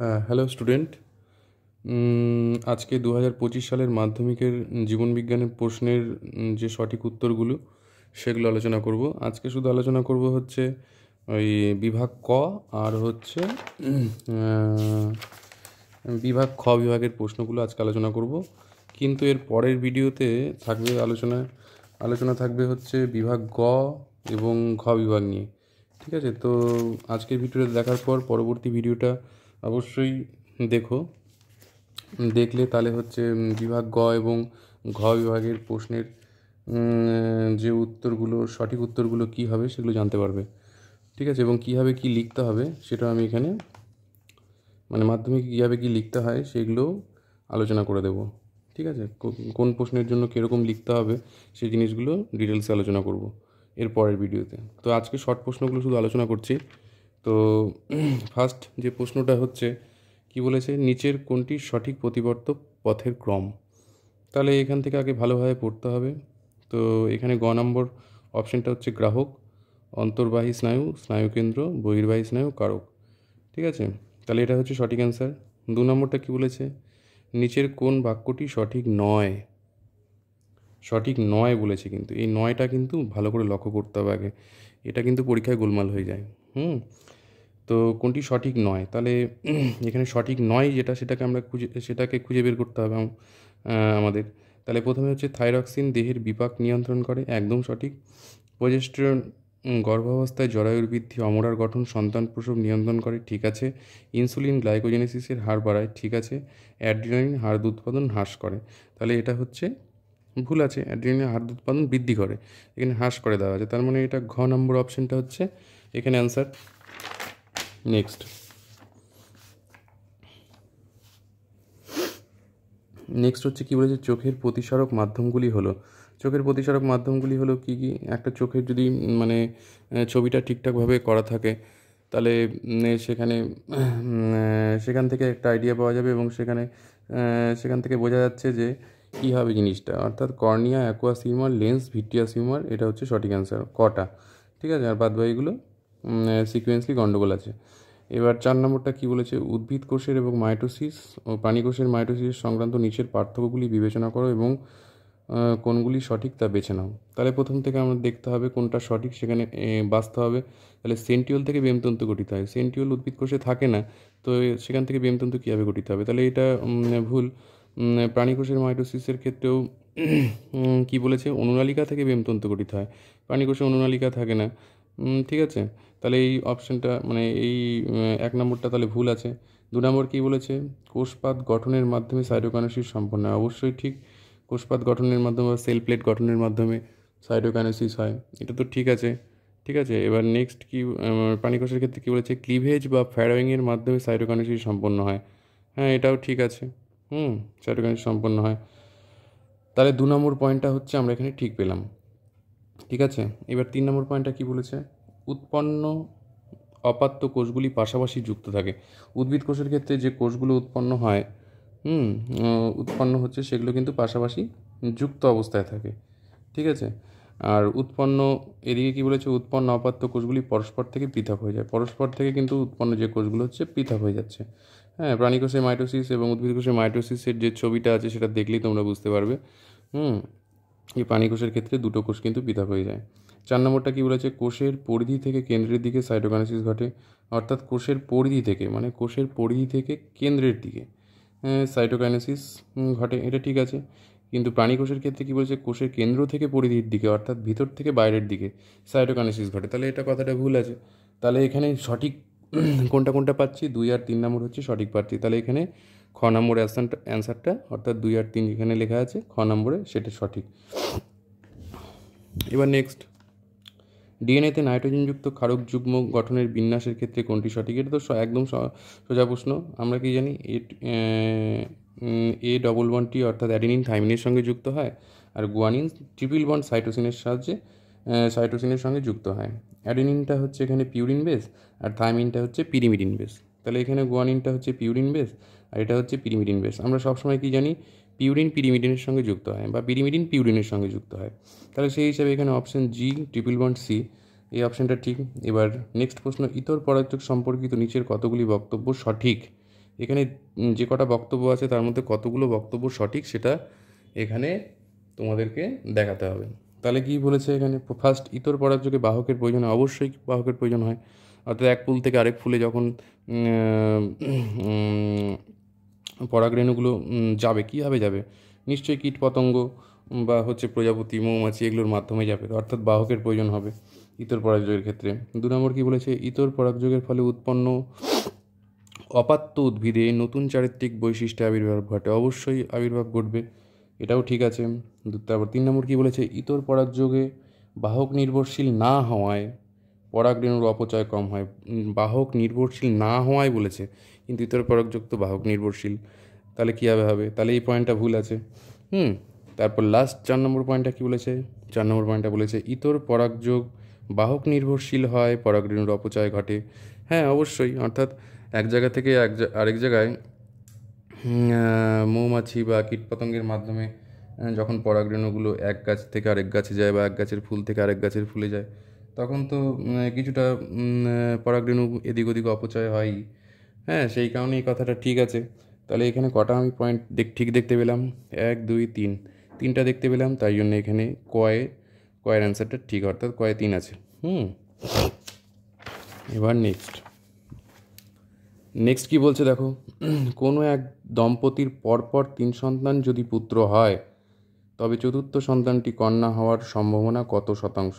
হ্যাঁ, hello student. আজকে 2025 সালের মাধ্যমিকের জীবনবিজ্ঞানের প্রশ্নের যে সঠিক উত্তরগুলো সেগুলো আলোচনা করব। আজকে শুধু আলোচনা করব হচ্ছে ওই বিভাগ ক আর হচ্ছে আহ, বিভাগ খ বিভাগের প্রশ্নগুলো আজকে আলোচনা করব। কিন্তু এর পরের ভিডিওতে থাকবে আলোচনা থাকবে হচ্ছে বিভাগ গ এবং ঘ বিভাগ নিয়ে। ঠিক আছে, তো আজকের ভিডিওটা দেখার পর পরবর্তী ভিডিওটা অবশ্যই দেখো। দেখলে তাহলে হচ্ছে বিভাগ গ এবং ঘ বিভাগের প্রশ্নের যে উত্তরগুলো সঠিক উত্তরগুলো কী হবে সেগুলো জানতে পারবে। ঠিক আছে, এবং কীভাবে কী লিখতে হবে সেটা আমি এখানে মানে মাধ্যমিকে কীভাবে কী লিখতে হয় সেগুলোও আলোচনা করে দেব। ঠিক আছে, কোন প্রশ্নের জন্য কীরকম লিখতে হবে সেই জিনিসগুলো ডিটেলসে আলোচনা করব এর পরের ভিডিওতে। তো আজকে শর্ট প্রশ্নগুলো শুধু আলোচনা করছি। তো ফার্স্ট যে প্রশ্নটা হচ্ছে কি বলেছে, নিচের কোনটি সঠিক প্রতিবর্তক পথের ক্রম। তাহলে এখান থেকে আগে ভালোভাবে পড়তে হবে। তো এখানে গ নম্বর অপশানটা হচ্ছে গ্রাহক, অন্তর্বাহী স্নায়ু, স্নায়ুকেন্দ্র, বহির্বাহী স্নায়ু, কারক। ঠিক আছে, তাহলে এটা হচ্ছে সঠিক অ্যান্সার। দু নম্বরটা কি বলেছে, নিচের কোন বাক্যটি সঠিক নয়। সঠিক নয় বলেছে, কিন্তু এই নয়টা কিন্তু ভালো করে লক্ষ্য করতে হবে আগে, এটা কিন্তু পরীক্ষায় গোলমাল হয়ে যায়। তো কোনটি সঠিক নয়, তাহলে এখানে সঠিক নয় যেটা সেটাকে খুঁজে বের করতে হবে আমাদের। তাহলে প্রথমে হচ্ছে থাইরক্সিন দেহের বিপাক নিয়ন্ত্রণ করে, একদম সঠিক। প্রজেস্টেরন গর্ভাবস্থায় জরায়ুর বৃদ্ধি, অমরার গঠন, সন্তান প্রসব নিয়ন্ত্রণ করে, ঠিক আছে। ইনসুলিন গ্লাইকোজেনেসিসের হার বাড়ায়, ঠিক আছে। অ্যাড্রিনালিন হাড় উৎপাদন হ্রাস করে, তাহলে এটা হচ্ছে ভুল আছে। অ্যাড্রিনালিন হাড় উৎপাদন বৃদ্ধি করে, এখানে হ্রাস করে দেওয়া আছে, তার মানে এটা ঘ নম্বর অপশানটা হচ্ছে এখানে অ্যান্সার। নেক্সট হচ্ছে কি বলেছে, চোখের প্রতিসারক মাধ্যমগুলি হলো। চোখের প্রতিসারক মাধ্যমগুলি হলো কি কি, একটা চোখের যদি মানে ছবিটা ঠিকঠাকভাবে করা থাকে তাহলে সেখানে সেখান থেকে একটা আইডিয়া পাওয়া যাবে, এবং সেখান থেকে বোঝা যাচ্ছে যে কী হবে জিনিসটা, অর্থাৎ cornea, aqueous humour, lens, vitreous humour, এটা হচ্ছে সঠিক অ্যান্সার কটা। ঠিক আছে, আর বাদবাকিগুলো সিকোয়েন্সলি গণ্ডগোল আছে। এবার 4 নম্বরটা কী বলেছে, উদ্ভিদ কোষের এবং মাইটোসিস ও প্রাণী কোষের মাইটোসিস সংক্রান্ত নিচের পার্থক্যগুলি বিবেচনা করো এবং কোনগুলি সঠিক তা বেছে নাও। তাহলে প্রথম থেকে আমরা দেখতে হবে কোনটা সঠিক, সেখানে বাছতে হবে। তাহলে সেন্টিওল থেকে বেমতন্তু গঠিত হয়, সেন্টিওল উদ্ভিদ কোষে থাকে না, তো সেখান থেকে বেমতন্তু কীভাবে গঠিত হবে, তাহলে এটা ভুল। প্রাণী কোষের মাইটোসিসের ক্ষেত্রেও কী বলেছে, অনুনালিকা থেকে বেমতন্তু গঠিত হয়, প্রাণী কোষে অনুনালিকা থাকে না। ঠিক আছে, তাহলে এই অপশানটা মানে এই 1 নম্বরটা তাহলে ভুল আছে। 2 নম্বর কী বলেছে, কোষপাত গঠনের মাধ্যমে সাইটোকাইনেসিস সম্পন্ন হয়, অবশ্যই ঠিক। কোষপাত গঠনের মাধ্যমে বা সেল প্লেট গঠনের মাধ্যমে সাইটোকাইনেসিস হয়, এটা তো ঠিক আছে। ঠিক আছে, এবার নেক্সট কি, প্রাণী কোষের ক্ষেত্রে কী বলেছে, ক্লিভেজ বা ফ্যারোয়িংয়ের মাধ্যমে সাইটোকাইনেসিস সম্পন্ন হয়। হ্যাঁ, এটাও ঠিক আছে। সাইটোকাইনেসিস সম্পন্ন হয়, তাহলে 2 নম্বর পয়েন্টটা হচ্ছে আমরা এখানে ঠিক পেলাম। ঠিক আছে, এবার 3 নম্বর পয়েন্টটা কী বলেছে, উৎপন্ন অপাত্য কোষগুলি পাশাপাশি যুক্ত থাকে। উদ্ভিদ কোষের ক্ষেত্রে যে কোষগুলো উৎপন্ন হয় উৎপন্ন হচ্ছে সেগুলো কিন্তু পাশাপাশি যুক্ত অবস্থায় থাকে। ঠিক আছে, আর এদিকে কী বলেছে, উৎপন্ন অপাত্য কোষগুলি পরস্পর থেকে পৃথক হয়ে যায়, পরস্পর থেকে কিন্তু উৎপন্ন যে কোষগুলো হচ্ছে পৃথক হয়ে যাচ্ছে। হ্যাঁ, প্রাণী কোষের মাইটোসিস এবং উদ্ভিদ কোষের মাইটোসিসের যে ছবিটা আছে সেটা দেখলেই তোমরা বুঝতে পারবে। এই প্রাণী কোষের ক্ষেত্রে দুটো কোষ কিন্তু পৃথক হয়ে যায়। 4 নম্বরটা কী বলেছে, কোষের পরিধি থেকে কেন্দ্রের দিকে সাইটোকাইনেসিস ঘটে, অর্থাৎ কোষের পরিধি থেকে মানে কোষের পরিধি থেকে কেন্দ্রের দিকে সাইটোকাইনেসিস ঘটে, এটা ঠিক আছে। কিন্তু প্রাণী কোষের ক্ষেত্রে কী বলেছে, কোষের কেন্দ্র থেকে পরিধির দিকে অর্থাৎ ভিতর থেকে বাইরের দিকে সাইটোকাইনেসিস ঘটে, তাহলে এটা কথাটা ভুল আছে। তাহলে এখানে সঠিক কোনটা কোনটা পাচ্ছি, 2 আর 3 নম্বর হচ্ছে সঠিক পাচ্ছি, তাহলে এখানে খ নম্বর অ্যান্সারটা অর্থাৎ 2 আর 3 এখানে লেখা আছে খ নম্বরে, সেটা সঠিক। এবার নেক্সট, ডিএনএতে নাইট্রোজেনযুক্ত ক্ষারক যুগ্ম গঠনের বিন্যাসের ক্ষেত্রে কোনটি সঠিক, এটা তো একদম সোজা প্রশ্ন। আমরা কি জানি, A11T অর্থাৎ অ্যাডেনিন থাইমিনের সঙ্গে যুক্ত হয়, আর গুয়ানিন ট্রিপল বন্ড সাইটোসিনের সাহায্যে সাইটোসিনের সঙ্গে যুক্ত হয়। অ্যাডেনিনটা হচ্ছে এখানে পিউরিন বেস, আর থাইমিনটা হচ্ছে পিরিমিডিন বেস, তাহলে এখানে গুয়ানিনটা হচ্ছে পিউরিন বেস আর এটা হচ্ছে পিরিমিডিন বেস। আমরা সবসময় কি জানি, পিউরিন পিরিমিডিনের সঙ্গে যুক্ত হয় বা পিরিমিডিন পিউরিনের সঙ্গে যুক্ত হয়, তাহলে সেই হিসাবে এখানে option G triple bond C, এই অপশানটা ঠিক। এবার নেক্সট প্রশ্ন, ইতর পরাগযোগ সম্পর্কিত নিচের কতগুলি বক্তব্য সঠিক, এখানে যে কটা বক্তব্য আছে তার মধ্যে কতগুলো বক্তব্য সঠিক সেটা এখানে তোমাদেরকে দেখাতে হবে। তাহলে কি বলেছে এখানে, ফার্স্ট ইতর পরাগযোগে বাহকের প্রয়োজন হয়, অবশ্যই বাহকের প্রয়োজন হয়। অর্থাৎ এক ফুল থেকে আরেক ফুলে যখন পরাগরেণুগুলো যাবে, কীভাবে যাবে? নিশ্চয়ই কীট পতঙ্গ বা হচ্ছে প্রজাপতি, মৌমাছি এগুলোর মাধ্যমে যাবে, অর্থাৎ বাহকের প্রয়োজন হবে ইতর পরাগযোগের ক্ষেত্রে। 2 নম্বর কী বলেছে, ইতর পরাগযোগের ফলে উৎপন্ন অপাত্য উদ্ভিদে নতুন চারিত্রিক বৈশিষ্ট্যে আবির্ভাব ঘটে, অবশ্যই আবির্ভাব ঘটবে, এটাও ঠিক আছে। তারপর 3 নম্বর কী বলেছে, ইতর পরাগযোগে বাহক নির্ভরশীল না হওয়ায় পরাগরেণুর অপচয় কম হয়। বাহক নির্ভরশীল না হওয়ায় বলেছে, কিন্তু ইতর পরাগযোগ তো বাহক নির্ভরশীল, তাহলে কীভাবে হবে? তাহলে এই পয়েন্টটা ভুল আছে। তারপর লাস্ট 4 নম্বর পয়েন্টটা কী বলেছে, 4 নম্বর পয়েন্টটা বলেছে ইতর পরাগযোগ বাহক নির্ভরশীল হয় পরাগরেণুর অপচয় ঘটে। হ্যাঁ, অবশ্যই, অর্থাৎ এক জায়গা থেকে আরেক জায়গায় মৌমাছি বা কীটপতঙ্গের মাধ্যমে যখন পরাগরেণুগুলো এক গাছ থেকে আরেক গাছে যায় বা এক গাছের ফুল থেকে আরেক গাছের ফুলে যায়, তখন তো কিছুটা পরাগরেণু এদিক ওদিক অপচয় হয়ই। হ্যাঁ, সেই কারণে এই কথাটা ঠিক আছে। তাহলে এখানে কটা আমি পয়েন্ট ঠিক দেখতে পেলাম? 1 2 3, 3টা দেখতে পেলাম, তাই জন্য এখানে কয়ের অ্যান্সারটা ঠিক, অর্থাৎ কয়ে 3 আছে। এবার নেক্সট কি বলছে দেখো, কোনো এক দম্পতির পরপর 3 সন্তান যদি পুত্র হয় তবে চতুর্থ সন্তানটি কন্যা হওয়ার সম্ভাবনা কত শতাংশ?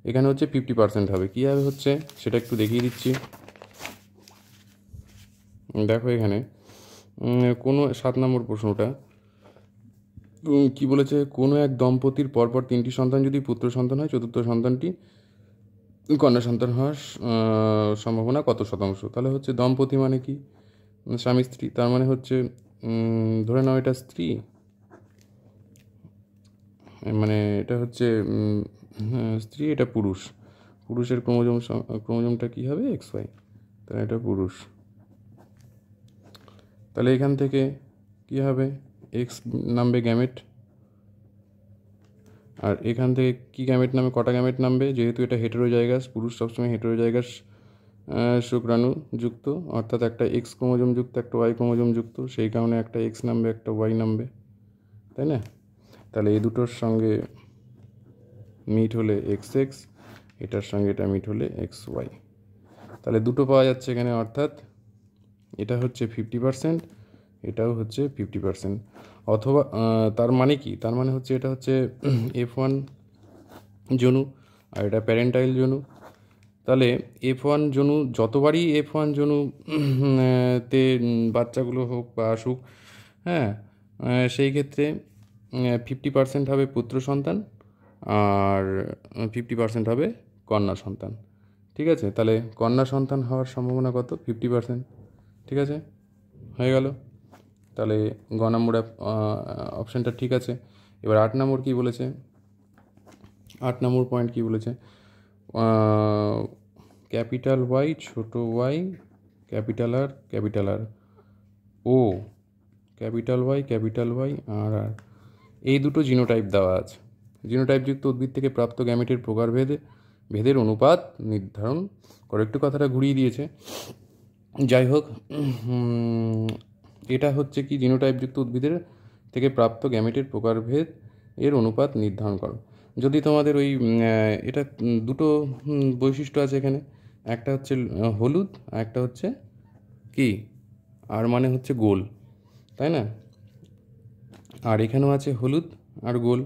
এখানে হচ্ছে 50% হবে। কীভাবে হচ্ছে সেটা একটু দেখিয়ে দিচ্ছি। দেখো এখানে কোনো 7 নম্বর প্রশ্নটা কি বলেছে, কোনো এক দম্পতির পরপর 3টি সন্তান যদি পুত্র সন্তান হয়, চতুর্থ সন্তানটি কন্যা সন্তান হওয়ার সম্ভাবনা কত শতাংশ? তাহলে হচ্ছে দম্পতি মানে কি, স্বামী স্ত্রী, তার মানে হচ্ছে ধরে নাও এটা স্ত্রী, মানে এটা হচ্ছে স্ত্রী, এটা পুরুষের ক্রোমোজোমটা কী হবে, XY, তাহলে এটা পুরুষ। তাহলে এখান থেকে কী হবে, এক্স নামবে গ্যামেট, আর এখান থেকে কি গ্যামেট নামে, কটা গ্যামেট নামবে, যেহেতু এটা হেটেরোজাইগাস, পুরুষ সবসময় হেটেরোজাইগাস শুক্রাণু যুক্ত, অর্থাৎ একটা এক্স ক্রোমোজোম যুক্ত একটা ওয়াই ক্রোমোজোম যুক্ত, সেই কারণে একটা এক্স নামবে একটা ওয়াই নামবে, তাই না? তাহলে এই দুটোর সঙ্গে মিট হলে XX, এটার সঙ্গে এটা মিট হলে XY, তাহলে দুটো পাওয়া যাচ্ছে এখানে, অর্থাৎ এটা হচ্ছে 50%, এটাও হচ্ছে 50%। অথবা তার মানে কি, তার মানে হচ্ছে এটা হচ্ছে F1 জনু আর এটা প্যারেন্টাইল জনু। তাহলে F1 জনু যতবারই F1 জনু তে বাচ্চাগুলো হোক বা আসুক, হ্যাঁ, সেই ক্ষেত্রে 50% হবে পুত্র সন্তান আর 50% হবে কন্যা সন্তান। ঠিক আছে, তাহলে কন্যা সন্তান হওয়ার সম্ভাবনা কত, 50%। ঠিক আছে, হয়ে গেল। তাহলে গ নম্বর অপশানটা ঠিক আছে। এবার 8 নম্বর কী বলেছে, 8 নম্বর পয়েন্ট কী বলেছে, ক্যাপিটাল ওয়াই ছোট ওয়াই ক্যাপিটাল আর ও ক্যাপিটাল ওয়াই আর এই দুটো জিনোটাইপ দেওয়া আছে। জিনোটাইপযুক্ত উদ্ভিদ থেকে প্রাপ্ত গ্যামেটের ভেদের অনুপাত নির্ধারণ করে, একটু কথাটা ঘুরিয়ে দিয়েছে। যাই হোক, এটা হচ্ছে কি, জিনোটাইপযুক্ত উদ্ভিদের থেকে প্রাপ্ত গ্যামেটের প্রকারভেদ এর অনুপাত নির্ধারণ করো। যদি তোমাদের ওই এটা দুটো বৈশিষ্ট্য আছে এখানে, একটা হচ্ছে হলুদ আর একটা হচ্ছে কি, আর মানে হচ্ছে গোল, তাই না? আর এখানেও আছে হলুদ আর গোল।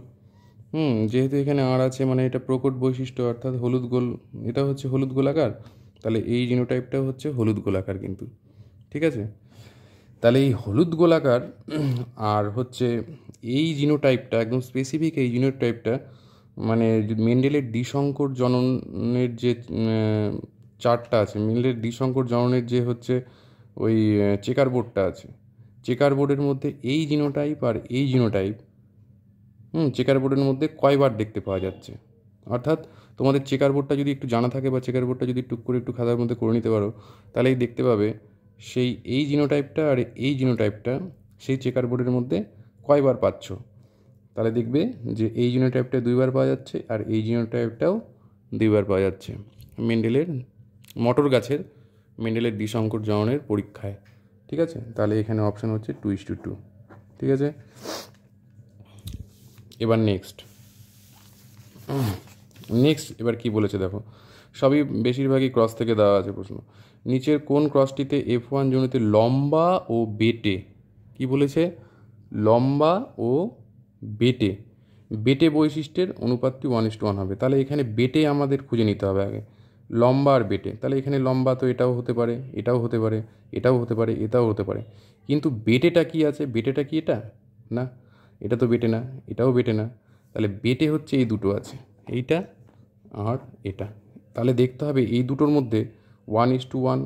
যেহেতু এখানে আর আছে মানে এটা প্রকট বৈশিষ্ট্য, অর্থাৎ হলুদ গোল, এটা হচ্ছে হলুদ গোলাকার, তাহলে এই জিনোটাইপটাও হচ্ছে হলুদ গোলাকার কিন্তু। ঠিক আছে, তাহলে এই হলুদ গোলাকার আর হচ্ছে এই জিনোটাইপটা একদম স্পেসিফিক, এই জিনোটাইপটা মানে মেন্ডেলের দ্বিসংকর জননের যে চার্টটা আছে, মেন্ডেলের দ্বিসংকর জননের যে হচ্ছে ওই চেকার বোর্ডটা আছে, চেকার বোর্ডের মধ্যে এই জিনোটাইপ আর এই জিনোটাইপ চেকার বোর্ডের মধ্যে কয়বার দেখতে পাওয়া যাচ্ছে। অর্থাৎ তোমাদের চেকার বোর্ডটা যদি একটু জানা থাকে বা চেকার বোর্ডটা যদি টুক করে একটু খাতার মধ্যে করে নিতে পারো, তাহলেই দেখতে পাবে সেই এই জিনোটাইপটা আর এই জিনোটাইপটা সেই চেকার বোর্ডের মধ্যে কয়বার পাচ্ছ। তাহলে দেখবে যে এই জিনোটাইপটা 2বার পাওয়া যাচ্ছে আর এই জিনোটাইপটাও 2বার পাওয়া যাচ্ছে মেন্ডেলের মটর গাছের মেন্ডেলের দ্বিসংকর জননের পরীক্ষায়। ঠিক আছে, তাহলে এখানে অপশান হচ্ছে 2:2। ঠিক আছে, এবার নেক্সট এবার কি বলেছে দেখো, সবই বেশিরভাগই ক্রস থেকে দেওয়া আছে প্রশ্ন। নিচের কোন ক্রসটিতে F1 জনিতে লম্বা ও বেটে, কি বলেছে, লম্বা ও বেটে, বেটে বৈশিষ্ট্যের অনুপাতটি 1:1 হবে। তাহলে এখানে বেটে আমাদের খুঁজে নিতে হবে আগে, লম্বা আর বেটে। তাহলে এখানে লম্বা তো এটাও হতে পারে, এটাও হতে পারে, এটাও হতে পারে, এটাও হতে পারে, কিন্তু বেটেটা কি আছে, বেটেটা কি এটা না, এটা তো বেটে না, এটাও বেটে না। তাহলে বেটে হচ্ছে এই দুটো আছে, এইটা আর এটা। তাহলে দেখতে হবে এই দুটোর মধ্যে 1:1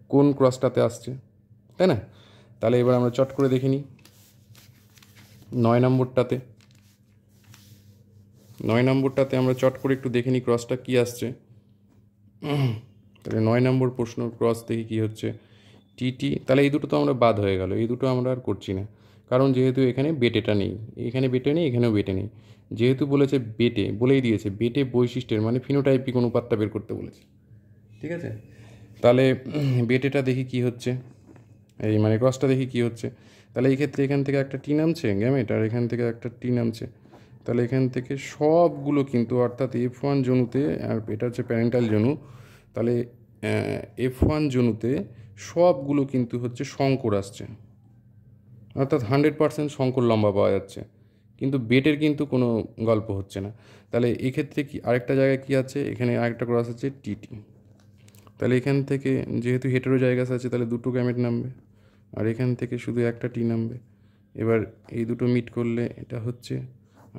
কোন ক্রসটাতে আসছে, তাই না? তাহলে এবার আমরা চট করে দেখে নিই 9 নম্বরটাতে আমরা চট করে একটু দেখে নিই ক্রসটা কী আসছে। তাহলে 9 নম্বর প্রশ্ন ক্রস দেখি কী হচ্ছে, টিটি। তাহলে এই দুটো তো আমরা বাদ হয়ে গেল, এই দুটো আমরা আর করছি না, কারণ যেহেতু এখানে বেটেটা নেই, এখানে বেটে নেই, এখানেও বেটে নেই। যেহেতু বলেছে বেটে, বলেই দিয়েছে বেটে বৈশিষ্ট্যের মানে ফিনোটাইপিক অনুপাতটা বের করতে বলেছে। ঠিক আছে, তাহলে বেটেটা দেখি কি হচ্ছে, এই মানে ক্রসটা দেখি কি হচ্ছে। তাহলে এই ক্ষেত্রে এখান থেকে একটা টি নামছে গ্যামেট, আর এখান থেকে একটা টি নামছে। তাহলে এখান থেকে সবগুলো কিন্তু, অর্থাৎ F1 জনুতে, আর এটা হচ্ছে প্যারেন্টাল জনু, তাহলে F1 জনুতে সবগুলো কিন্তু হচ্ছে শঙ্কর আসছে, অর্থাৎ 100% শঙ্কর লম্বা পাওয়া যাচ্ছে, কিন্তু বেটের কিন্তু কোনো গল্প হচ্ছে না। তাহলে এক্ষেত্রে কি আরেকটা জায়গায় কি আছে, এখানে আরেকটা ক্রস আছে টিটি। তাহলে এখান থেকে যেহেতু হেটেরো জায়গাস আছে, তাহলে দুটো গ্যামেট নামবে, আর এখান থেকে শুধু একটা টি নামবে। এবার এই দুটো মিট করলে এটা হচ্ছে,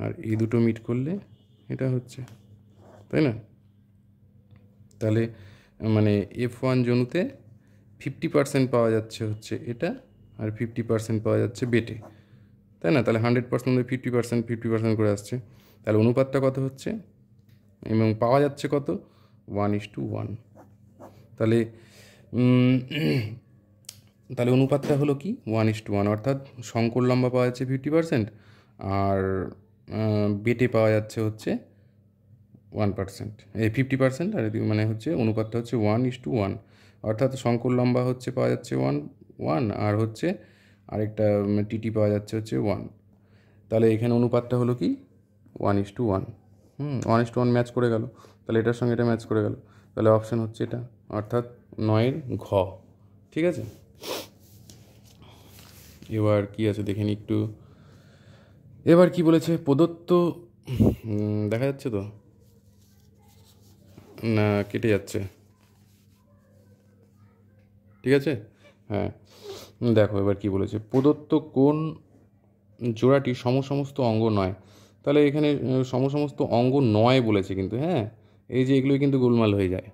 আর এই দুটো মিট করলে এটা হচ্ছে, তাই না? তাহলে মানে F1 জনুতে 50% পাওয়া যাচ্ছে হচ্ছে এটা, আর 50% পাওয়া যাচ্ছে বেটে, তাই না? তাহলে 100% 50% করে আসছে। তাহলে অনুপাতটা কত হচ্ছে এবং পাওয়া যাচ্ছে কত, 1:1। তাহলে তাহলে অনুপাতটা হলো কি 1:1, অর্থাৎ শঙ্কর লম্বা পাওয়া যাচ্ছে 50%, আর বেটে পাওয়া যাচ্ছে হচ্ছে 1%, এই 50%, আর মানে হচ্ছে অনুপাতটা হচ্ছে 1:1, অর্থাৎ শঙ্কর লম্বা হচ্ছে পাওয়া যাচ্ছে 1, আর হচ্ছে আরেকটা টিটি পাওয়া যাচ্ছে হচ্ছে 1। তাহলে এখানে অনুপাতটা হলো কি 1:1। 1:1 ম্যাচ করে গেল, তাহলে এটার সঙ্গে এটা ম্যাচ করে গেল, তাহলে অপশান হচ্ছে এটা, অর্থাৎ 9 ঘ। ঠিক আছে, এবার কি আছে দেখে নিই একটু। এবার কি বলেছে, প্রদত্ত, দেখা যাচ্ছে তো না, কেটে যাচ্ছে, ঠিক আছে, হ্যাঁ দেখো এবার কি বলেছে, প্রদত্ত কোন জোড়াটি সমস্ত অঙ্গ নয়। তাহলে এখানে সমস্ত অঙ্গ নয় বলেছে কিন্তু, হ্যাঁ এই যে এগুলোই কিন্তু গোলমাল হয়ে যায়,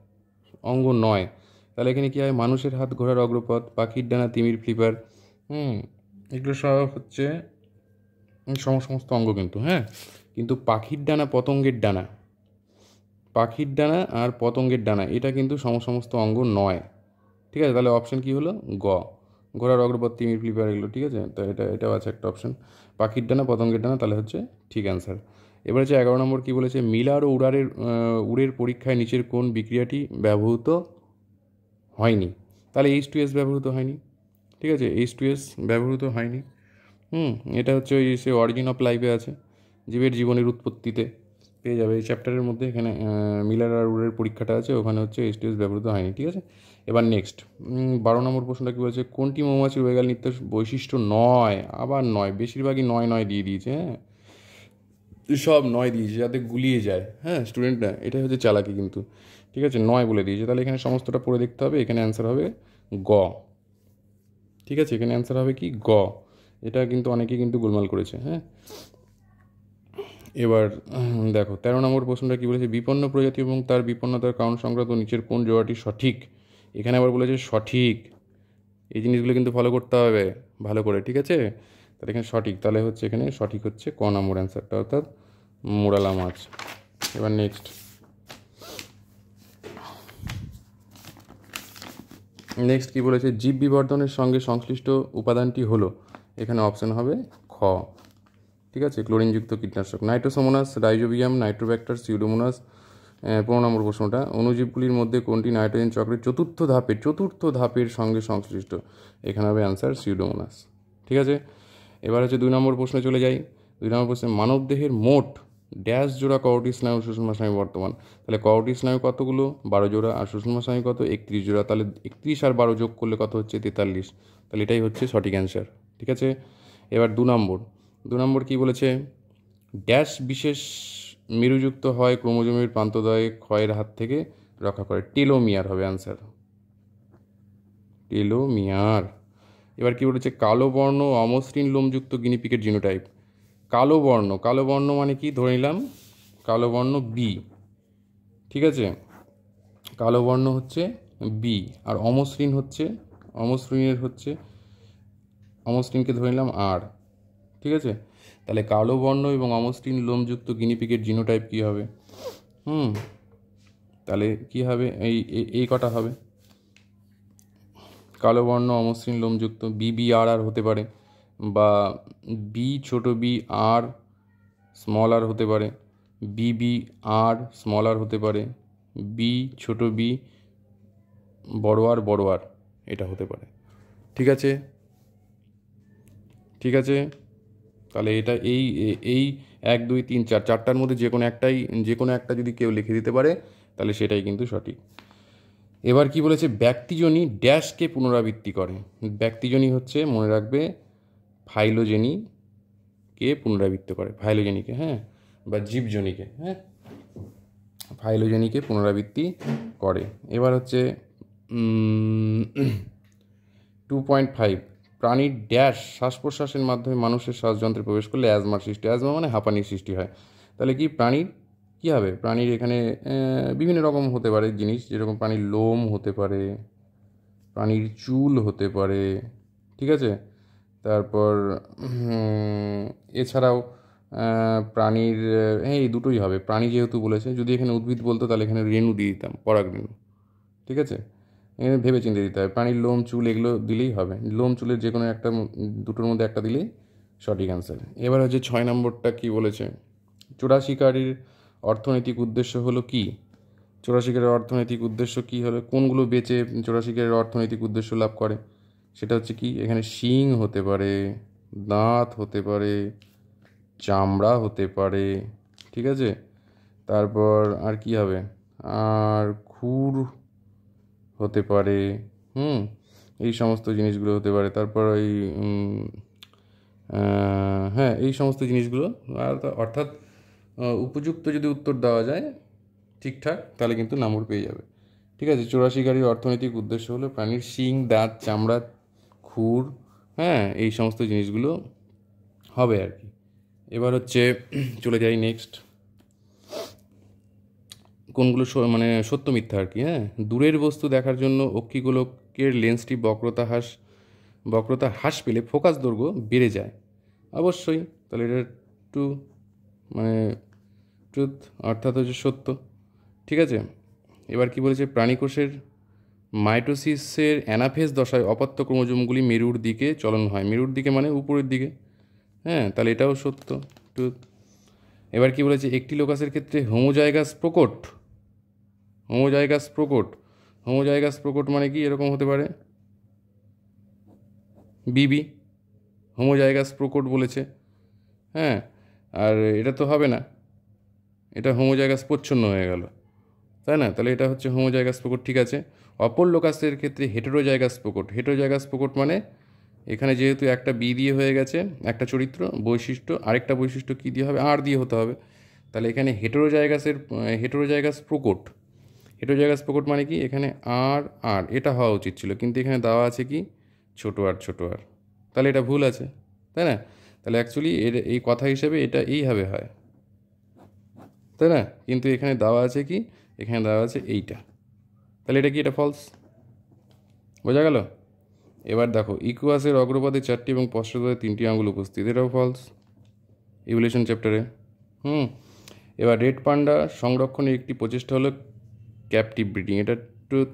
অঙ্গ নয়। তাহলে এখানে কী হয়, মানুষের হাত, ঘোড়ার অগ্রপথ, পাখির ডানা, তিমির ফ্লিপার, এগুলো সব হচ্ছে সমস্ত অঙ্গ কিন্তু, হ্যাঁ কিন্তু পাখির ডানা, পতঙ্গের ডানা, পাখির ডানা আর পতঙ্গের ডানা এটা কিন্তু সমস্ত অঙ্গ নয়। ঠিক আছে, তাহলে অপশান কী হলো, গ, ঘোড়ার অগ্রপথ, তিমির ফ্লিপার এগুলো। ঠিক আছে, তো এটাও আছে একটা অপশান, পাখির ডানা, পতঙ্গের ডানা, তাহলে হচ্ছে ঠিক অ্যান্সার। এবার হচ্ছে 11 নম্বর কী বলেছে, মিলার ও উড়ের পরীক্ষায় নিচের কোন বিক্রিয়াটি ব্যবহৃত হয়নি। তাহলে H2S ব্যবহৃত হয়নি, ঠিক আছে, H2S ব্যবহৃত হয়নি। এটা হচ্ছে ওই সে অরিজিন অফ লাইফে আছে, জীবের জীবনের উৎপত্তিতে পেয়ে যাবে এই চ্যাপ্টারের মধ্যে, এখানে মিলার আর উডের পরীক্ষাটা আছে, ওখানে হচ্ছে H2S ব্যবহৃত হয়নি। ঠিক আছে, এবার নেক্সট 12 নম্বর প্রশ্নটা কী বলেছে, কোনটি মৌমাছির ওয়েগাল নিত্য বৈশিষ্ট্য নয়, আবার নয়, বেশিরভাগই নয় দিয়ে দিয়েছে, হ্যাঁ সব নয় দিয়েছে যাতে গুলিয়ে যায়, হ্যাঁ স্টুডেন্টরা, এটাই হচ্ছে চালাকি কিন্তু। ঠিক আছে, নয় বলে দিয়েছে, তাহলে এখানে সমস্তটা পড়ে দেখতে হবে, এখানে অ্যান্সার হবে গ। ঠিক আছে, এখানে অ্যান্সার হবে কি গ, এটা কিন্তু অনেকেই কিন্তু গোলমাল করেছে, হ্যাঁ। এবার দেখো 13 নম্বর প্রশ্নটা কী বলেছে, বিপন্ন প্রজাতি এবং তার বিপন্নতার কারণ সংক্রান্ত নিচের কোন জোড়াটি সঠিক। এখানে আবার বলেছে সঠিক, এই জিনিসগুলো কিন্তু ফলো করতে হবে ভালো করে, ঠিক আছে। তাহলে এখানে সঠিক, তাহলে হচ্ছে এখানে সঠিক হচ্ছে ক নম্বর অ্যান্সারটা, অর্থাৎ মোরালা মাছ। এবার নেক্সট কী বলেছে, জীব বিবর্ধনের সঙ্গে সংশ্লিষ্ট উপাদানটি হলো, এখানে অপশান হবে খ। ঠিক আছে, ক্লোরিনযুক্ত কীটনাশক, নাইট্রোসোমোনাস, রাইজোবিয়াম, নাইট্রোব্যাক্টার, সিউডোমোনাস, 15 নম্বর প্রশ্নটা, অণুজীবগুলির মধ্যে কোনটি নাইট্রোজেন চক্রের চতুর্থ ধাপের সঙ্গে সংশ্লিষ্ট? এখানে হবে অ্যান্সার সিউডোমোনাস। ঠিক আছে, এবার হচ্ছে 2 নম্বর প্রশ্নে চলে যাই। 2 নম্বর প্রশ্নে, মানবদেহের মোট ড্যাশ জোড়া করোটি স্নায়ু সুষুম্না স্নায়ু বর্তমান? তাহলে করোটি স্নায়ু কতগুলো? 12 জোড়া। আর সুষুম্না স্নায়ু কত? 31 জোড়া। তাহলে 31 আর 12 যোগ করলে কত হচ্ছে? 43। তাহলে এটাই হচ্ছে সঠিক অ্যান্সার। ঠিক আছে, এবার 2 নম্বর কী বলেছে? ড্যাশ বিশেষ মেরুযুক্ত হয় ক্রোমোজোমের প্রান্তদ্বয় ক্ষয়ের হাত থেকে রক্ষা করে? টেলোমিয়ার হবে অ্যান্সার, টেলোমিয়ার। এবার কি বলেছে? কালো বর্ণ ও অমসৃণ লোমযুক্ত গিনিপিকের জিনোটাইপ। কালো বর্ণ মানে কি? ধরে নিলাম কালো বর্ণ বি। ঠিক আছে, কালো বর্ণ হচ্ছে বি, আর অমসৃণকে ধরে নিলাম আর। ঠিক আছে, তাহলে কালো বর্ণ এবং অমসৃণ লোমযুক্ত গিনিপিকের জিনোটাইপ কী হবে? তাহলে কী হবে? এই কটা হবে। কালো বর্ণ অমসৃণ লোমযুক্ত BBR আর হতে পারে, বা বি ছোট বি আর স্মল আর হতে পারে, BBR স্মল আর হতে পারে, বি ছোট বি বড় আর এটা হতে পারে। ঠিক আছে, তাহলে এটা এই 1 2 3 4 চারটার মধ্যে যে কোনো একটা যদি কেউ লিখে দিতে পারে তাহলে সেটাই কিন্তু সঠিক। এবার কি বলেছে? ব্যক্তিজনী ড্যাশকে পুনরাবৃত্তি করে? ব্যক্তিজনী হচ্ছে, মনে রাখবে, ফাইলোজেনিকে পুনরাবৃত্তি করে, ফাইলোজেনিকে, হ্যাঁ, বা জীবজনীকে, হ্যাঁ, ফাইলোজেনিকে পুনরাবৃত্তি করে। এবার হচ্ছে 2.5, প্রাণীর ড্যাশ শ্বাস প্রশ্বাসের মাধ্যমে মানুষের শ্বাসযন্ত্রে প্রবেশ করলে অ্যাজমার সৃষ্টি? অ্যাজমা মানে হাঁপানির সৃষ্টি হয়। তাহলে কি প্রাণীর কী হবে? প্রাণীর এখানে বিভিন্ন রকম হতে পারে জিনিস, যেরকম প্রাণীর লোম হতে পারে, প্রাণীর চুল হতে পারে। ঠিক আছে, তারপর এছাড়াও প্রাণীর, হ্যাঁ, এই দুটোই হবে। প্রাণী যেহেতু বলেছে, যদি এখানে উদ্ভিদ বলতো তাহলে এখানে রেণু দিয়ে দিতাম, পরাগ রেণু। ঠিক আছে, এখানে ভেবে চিন্তে দিতে হবে। প্রাণীর লোম চুল এগুলো দিলেই হবে, লোম চুলের যে কোনো একটা, দুটোর মধ্যে একটা দিলেই সঠিক অ্যান্সার। এবার হচ্ছে 6 নম্বরটা কি বলেছে? চোরাশিকারির অর্থনৈতিক উদ্দেশ্য হলো কি? চোরাশিকারের অর্থনৈতিক উদ্দেশ্য কি হলো? কোনগুলো বেচে চোরাশিকারের অর্থনৈতিক উদ্দেশ্য লাভ করে? সেটা হচ্ছে কি? এখানে শিং হতে পারে, দাঁত হতে পারে, চামড়া হতে পারে। ঠিক আছে, তারপর আর কি হবে? আর খুর হতে পারে, এই সমস্ত জিনিসগুলো হতে পারে। তারপর ওই হ্যাঁ, এই সমস্ত জিনিসগুলো। অর্থাৎ উপযুক্ত যদি উত্তর দেওয়া যায় ঠিকঠাক, তাহলে কিন্তু নম্বর পেয়ে যাবে। ঠিক আছে, চোরাশিকারির অর্থনৈতিক উদ্দেশ্য হলো প্রাণীর শিং, দাঁত, চামড়া, খুর, হ্যাঁ, এই সমস্ত জিনিসগুলো হবে আর কি। এবার হচ্ছে চলে যাই নেক্সট, কোনগুলো মানে সত্য মিথ্যা আর কি। হ্যাঁ, দূরের বস্তু দেখার জন্য অক্ষিগোলকের লেন্সটি বক্রতা হ্রাস পেলে ফোকাস দৈর্ঘ্য বেড়ে যায়। অবশ্যই, তাহলে এটা একটু মানে ট্রুথ, অর্থাৎ হচ্ছে সত্য। ঠিক আছে, এবার কি বলেছে? প্রাণীকোষের মাইটোসিসের অ্যানাফেজ দশায় অপত্য ক্রোমোজোমগুলি মেরুর দিকে চলন হয়। মেরুর দিকে মানে উপরের দিকে, হ্যাঁ, তাহলে এটাও সত্য, ট্রুথ। এবার কি বলেছে? একটি লোকাসের ক্ষেত্রে হোমোজাইগাস প্রকট মানে কি? এরকম হতে পারে, বিবি হোমোজাইগাস প্রকট বলেছে, হ্যাঁ, আর এটা তো হবে না, এটা হোমোজাইগাস প্রচ্ছন্ন হয়ে গেল, তাই না? তাহলে এটা হচ্ছে হোমোজাইগাস প্রকট। ঠিক আছে, অপর লোকাসের ক্ষেত্রে হেটেরোজাইগাস প্রকট মানে এখানে যেহেতু একটা বি দিয়ে হয়ে গেছে একটা চরিত্র বৈশিষ্ট্য, আরেকটা বৈশিষ্ট্য কী দিয়ে হবে? আর দিয়ে হতে হবে। তাহলে এখানে হেটেরোজাইগাস প্রকট মানে কি? এখানে আর এটা হওয়া উচিত ছিল, কিন্তু এখানে দেওয়া আছে কি? ছোট আর, তাহলে এটা ভুল আছে, তাই না? তাহলে অ্যাকচুয়ালি এই কথা হিসেবে এটা এইভাবে হয়, তাই না? কিন্তু এখানে দেওয়া আছে কি? এখানে দেওয়া আছে এইটা, তাহলে এটা কি? এটা ফলস। বোঝা গেল? এবার দেখো, ইকুয়াসের অগ্রপদে 4টি এবং পশ্চাৎপদে 3টি আঙুল উপস্থিত, এটাও ফলস ইভলিউশন চ্যাপ্টারে। এবার রেড পান্ডা সংরক্ষণের একটি প্রচেষ্টা হলো ক্যাপটিভ ব্রিডিং, এটা ট্রুথ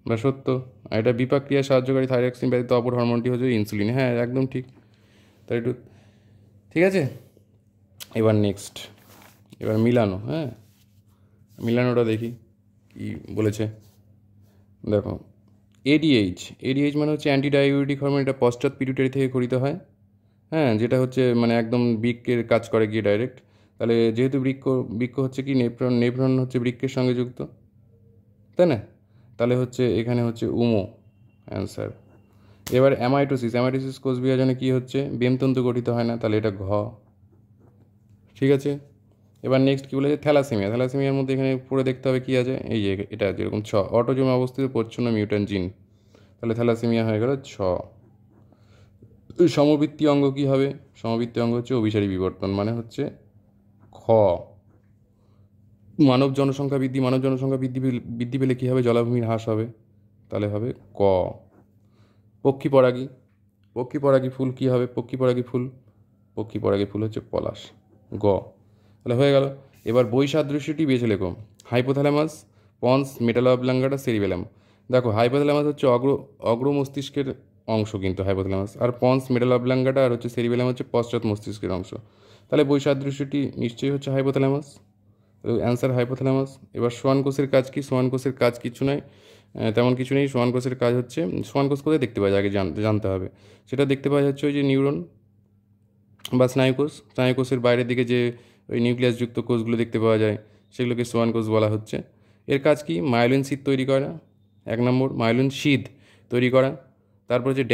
বা সত্য। আর এটা বিপাক ক্রিয়া সাহায্যকারী থাইরক্সিন ব্যতীত অপর হরমোনটি হচ্ছে ইনসুলিন, হ্যাঁ, একদম ঠিক, তাই ট্রুথ। ঠিক আছে, এবার নেক্সট, এবার মিলানো, হ্যাঁ, মিলানোটা দেখি কি বলেছে। দেখো, এডিএইচ মানে হচ্ছে অ্যান্টি ডায়াবেটিক হরমোন। এটা পশ্চাৎ পিটুইটারি থেকে খরিত হয়। হ্যাঁ, যেটা হচ্ছে মানে একদম বৃক্কের কাজ করে গিয়ে ডাইরেক্ট। তাহলে যেহেতু বৃক্ক হচ্ছে কি নেফ্রন হচ্ছে বৃক্কের সঙ্গে যুক্ত, তাই না? তাহলে হচ্ছে এখানে হচ্ছে উমো অ্যান্সার। এবার অ্যামাইটোসিস কোষ বিভাজনে কী হচ্ছে, বেমতন্তু গঠিত হয় না, তাহলে এটা ঘ। ঠিক আছে। এবার নেক্সট কী বলেছে, থ্যালাসেমিয়ার মধ্যে এখানে পড়ে দেখতে হবে কী আছে, এই যে এটা যেরকম ছ, অটোজোমে অবস্থিত প্রচ্ছন্ন মিউট্যান্ট জিন, তাহলে থ্যালাসেমিয়া হয়ে গেল ছ। সমবৃত্তি অঙ্গ কী হবে, সমবৃত্তি অঙ্গ হচ্ছে অভিসারী বিবর্তন, মানে হচ্ছে খ। মানব জনসংখ্যা বৃদ্ধি পেলে কী হবে, জলাভূমির হ্রাস হবে, তাহলে হবে ক। পক্ষী পরাগী ফুল কী হবে, পক্ষী পরাগী ফুল হচ্ছে পলাশ, গ। তাহলে হয়ে গেল। এবার বৈসাদৃশ্যটি বেছে লেখো। Hypothalamus, ponds, medulla oblongata, cerebellum. দেখো, হাইপোথ্যালামাস হচ্ছে অগ্র মস্তিষ্কের অংশ কিন্তু হাইপোথ্যালামাস, আর পন্স, মেডালা অবলাঙ্গাটা আর হচ্ছে সেরিবেলাম হচ্ছে পশ্চাৎ মস্তিষ্কের অংশ। তাহলে বৈসাদৃশ্যটি নিশ্চয়ই হচ্ছে হাইপোথ্যালামাস, অ্যান্সার হাইপোথ্যালামাস। এবার সোয়ান কোষের কাজ কি, সোয়ান কোষের কাজ কিছু নয়, তেমন কিছু নেই। সোয়ান কোষের কাজ হচ্ছে, সোয়ান কোষ কোথায় দেখতে পাওয়া যায় আগে জানতে হবে। সেটা দেখতে পাওয়া যাচ্ছে ওই যে নিউরন বা স্নায়ুকোষের বাইরের দিকে যে ওই নিউক্লিয়াসযুক্ত কোষগুলো দেখতে পাওয়া যায়, সেগুলোকে সোয়ান কোষ বলা হচ্ছে। এর কাজ কি, মায়োলিন শীথ তৈরি করা, 1 নম্বর মায়োলিন শীথ তৈরি করা। তারপর যে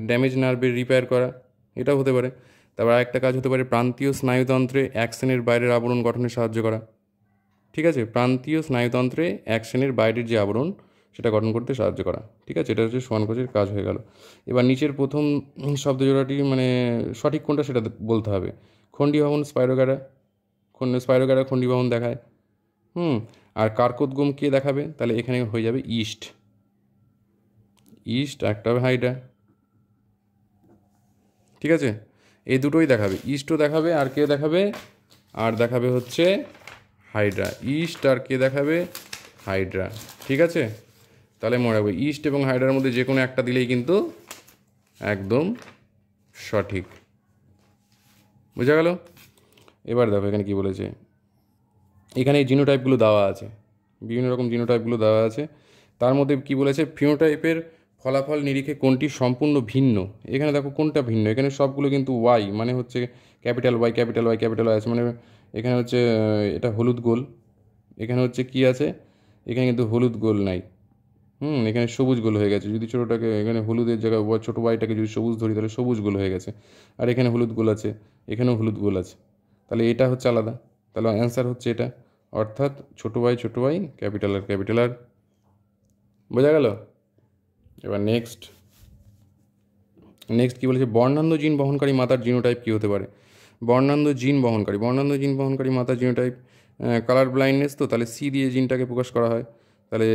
ড্যামেজ নার্ভের রিপেয়ার করা, এটাও হতে পারে। তারপর আরেকটা কাজ হতে পারে প্রান্তীয় স্নায়ুতন্ত্রে অ্যাকশনের বাইরের আবরণ গঠনে সাহায্য করা। ঠিক আছে, প্রান্তীয় স্নায়ুতন্ত্রে অ্যাকশনের বাইরের যে আবরণ সেটা গঠন করতে সাহায্য করা। ঠিক আছে, এটা হচ্ছে সোয়ান কোষের কাজ হয়ে গেল। এবার নিচের প্রথম শব্দ জোড়াটি মানে সঠিক কোনটা সেটা বলতে হবে। খণ্ডীভবন স্পাইরোগ্যারা খণ্ডীভবন দেখায়। আর কার্কোদ্গম কে দেখাবে, তাহলে এখানে হয়ে যাবে ইস্ট একটা হবে হাইড্রা। ঠিক আছে, এই দুটোই দেখাবে, ইস্টও দেখাবে আর কে দেখাবে, আর দেখাবে হচ্ছে হাইড্রা। ইস্ট আর কে দেখাবে, হাইড্রা। ঠিক আছে, তাহলে মনে রাখবে ইস্ট এবং হাইড্রার মধ্যে যে কোনো একটা দিলেই কিন্তু একদম সঠিক। বোঝা গেল? এবার দেখো এখানে কি বলেছে, এখানে এই জিনোটাইপগুলো দেওয়া আছে, বিভিন্ন রকম জিনোটাইপগুলো দেওয়া আছে। তার মধ্যে কি বলেছে, ফিনোটাইপের ফলাফল নিরিখে কোনটি সম্পূর্ণ ভিন্ন। এখানে দেখো কোনটা ভিন্ন, এখানে সবগুলো কিন্তু ওয়াই, মানে হচ্ছে ক্যাপিটাল ওয়াই আছে, মানে এখানে হচ্ছে এটা হলুদ গোল, এখানে হচ্ছে কি আছে, এখানে কিন্তু হলুদ গোল নাই। এখানে সবুজ গোল হয়ে গেছে। যদি ছোটোটাকে এখানে হলুদের জায়গায় ছোটো ওয়াইটাকে যদি সবুজ ধরি, তাহলে সবুজ গোল হয়ে গেছে। আর এখানে হলুদ গোল আছে, এখানেও হলুদ গোল আছে, তাহলে এটা হচ্ছে আলাদা। তাহলে অ্যান্সার হচ্ছে এটা, অর্থাৎ ছোটো ওয়াই ক্যাপিটাল আর। বোঝা গেল? এবার নেক্সট কী বলেছে, বর্ণান্ধ জিন বহনকারী মাতার জিনোটাইপ কী হতে পারে। বর্ণান্ধ জিন বহনকারী মাতার জিনোটাইপ কালার ব্লাইন্ডনেস, তো তাহলে সি দিয়ে জিনটাকে প্রকাশ করা হয়। তাহলে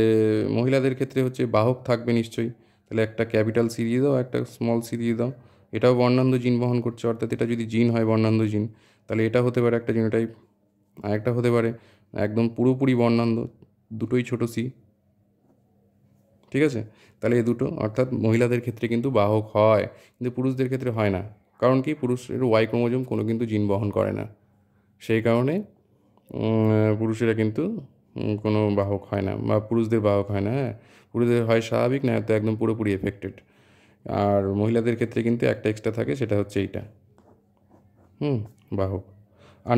মহিলাদের ক্ষেত্রে হচ্ছে বাহক থাকবে নিশ্চয়ই, তাহলে একটা ক্যাপিটাল সি দিয়ে দাও, একটা স্মল সি দিয়ে দাও। এটাও বর্ণান্ধ জিন বহন করছে, অর্থাৎ এটা যদি জিন হয় বর্ণান্ধ জিন, তাহলে এটা হতে পারে একটা জিনোটাইপ। আর একটা হতে পারে একদম পুরোপুরি বর্ণান্ধ, দুটোই ছোটো সি। ঠিক আছে, তাহলে এই দুটো, অর্থাৎ মহিলাদের ক্ষেত্রে কিন্তু বাহক হয়, কিন্তু পুরুষদের ক্ষেত্রে হয় না। কারণ কি, পুরুষের ওয়াই ক্রোমোজোম কোনো কিন্তু জিন বহন করে না, সেই কারণে পুরুষেরা কিন্তু কোনো বাহক হয় না, বা পুরুষদের বাহক হয় না। হ্যাঁ, পুরুষদের হয় স্বাভাবিক, না তো একদম পুরোপুরি এফেক্টেড। আর মহিলাদের ক্ষেত্রে কিন্তু একটা এক্সট্রা থাকে, সেটা হচ্ছে এইটা বাহক। আর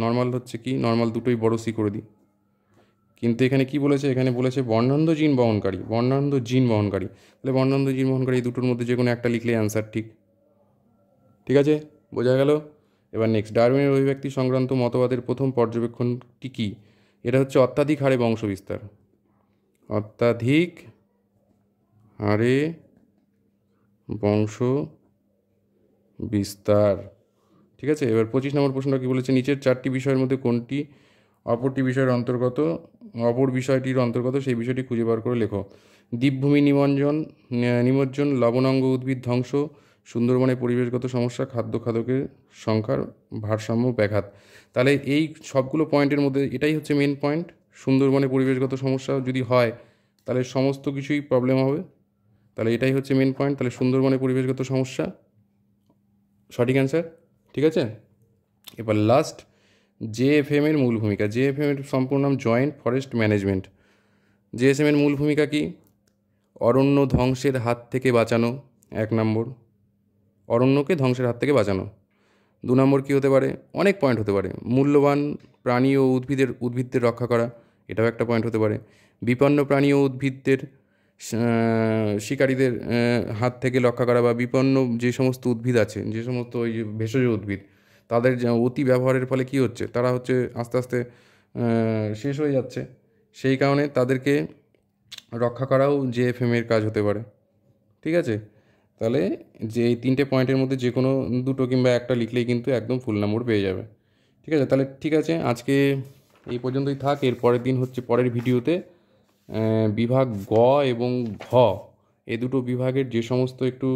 নর্মাল হচ্ছে কি, নর্মাল দুটোই বড় সি করে দিই। কিন্তু এখানে কি বলেছে, এখানে বলেছে বর্ণান্ধ জিন বহনকারী, তাহলে বর্ণান্ধ জিন বহনকারী এই দুটোর মধ্যে যে কোনো একটা লিখলে অ্যান্সার ঠিক। ঠিক আছে, বোঝা গেল? এবার নেক্সট, ডারউইনের অভিব্যক্তি সংক্রান্ত মতবাদের প্রথম পর্যবেক্ষণটি কী। এটা হচ্ছে অত্যাধিক হারে বংশ বিস্তার। ঠিক আছে, এবার 25 নম্বর প্রশ্নটা কী বলেছে, নিচের 4টি বিষয়ের মধ্যে কোনটি অপর বিষয়টির অন্তর্গত, সেই বিষয়টি খুঁজে বার করে লেখো। দ্বীপভূমি নিমজ্জন, লবণাঙ্গ উদ্ভিদ ধ্বংস, সুন্দরবনে পরিবেশগত সমস্যা, খাদ্যের সংখ্যার ভারসাম্য ব্যাঘাত। তাহলে এই সবগুলো পয়েন্টের মধ্যে এটাই হচ্ছে মেন পয়েন্ট। সুন্দরবনে পরিবেশগত সমস্যা যদি হয়, তাহলে সমস্ত কিছুই প্রবলেম হবে, তাহলে এটাই হচ্ছে মেন পয়েন্ট। তাহলে সুন্দরবনে পরিবেশগত সমস্যা সঠিক অ্যান্সার। ঠিক আছে, এবার লাস্ট জেএফএম এর মূল ভূমিকা। জেএফএম এর সম্পূর্ণ নাম জয়েন্ট ফরেস্ট ম্যানেজমেন্ট। জেএসএম এর মূল ভূমিকা কি? অরণ্য ধ্বংসের হাত থেকে বাঁচানো, 1 নম্বর, অরণ্যকে ধ্বংসের হাত থেকে বাঁচানো। 2 নম্বর কী হতে পারে? অনেক পয়েন্ট হতে পারে। মূল্যবান প্রাণী ও উদ্ভিদদের রক্ষা করা, এটাও একটা পয়েন্ট হতে পারে। বিপন্ন প্রাণী ও উদ্ভিদদের শিকারীদের হাত থেকে রক্ষা করা, বা বিপন্ন যে সমস্ত উদ্ভিদ আছে, যে সমস্ত ওই যে ভেষজ উদ্ভিদ, তাদের যে অতি ব্যবহারের ফলে কী হচ্ছে, তারা হচ্ছে আস্তে আস্তে শেষ হয়ে যাচ্ছে, সেই কারণে তাদেরকে রক্ষা করাও জেএফএম এর কাজ হতে পারে। ঠিক আছে, তাহলে যে এই 3টে পয়েন্টের মধ্যে যে কোনো 2টো কিংবা একটা লিখলেই কিন্তু একদম ফুল নম্বর পেয়ে যাবে। ঠিক আছে, তাহলে ঠিক আছে, আজকে এই পর্যন্তই থাক। এর পরের দিন হচ্ছে পরের ভিডিওতে বিভাগ গ এবং ঘ, এই দুটো বিভাগের যে সমস্ত একটু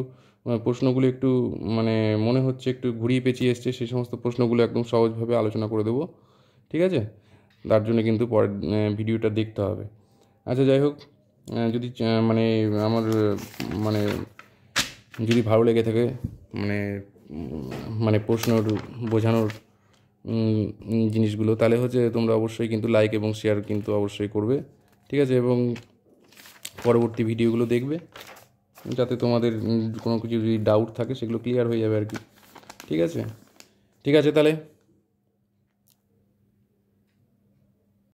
প্রশ্নগুলো একটু মানে মনে হচ্ছে একটু ঘুরিয়ে পেঁচিয়ে এসছে, সেই সমস্ত প্রশ্নগুলো একদম সহজভাবে আলোচনা করে দেবো। ঠিক আছে, তার জন্য কিন্তু পরের ভিডিওটা দেখতে হবে। আচ্ছা, যাই হোক, যদি মানে আমার মানে যদি ভালো লেগে থাকে, মানে মানে প্রশ্নর বোঝানোর জিনিসগুলো, তাহলে হচ্ছে তোমরা অবশ্যই কিন্তু লাইক এবং শেয়ার কিন্তু অবশ্যই করবে। ঠিক আছে, এবং পরবর্তী ভিডিওগুলো দেখবে, যাতে তোমাদের কোনো কিছু যদি ডাউট থাকে সেগুলো ক্লিয়ার হয়ে যাবে আর কি। ঠিক আছে, ঠিক আছে, তাহলে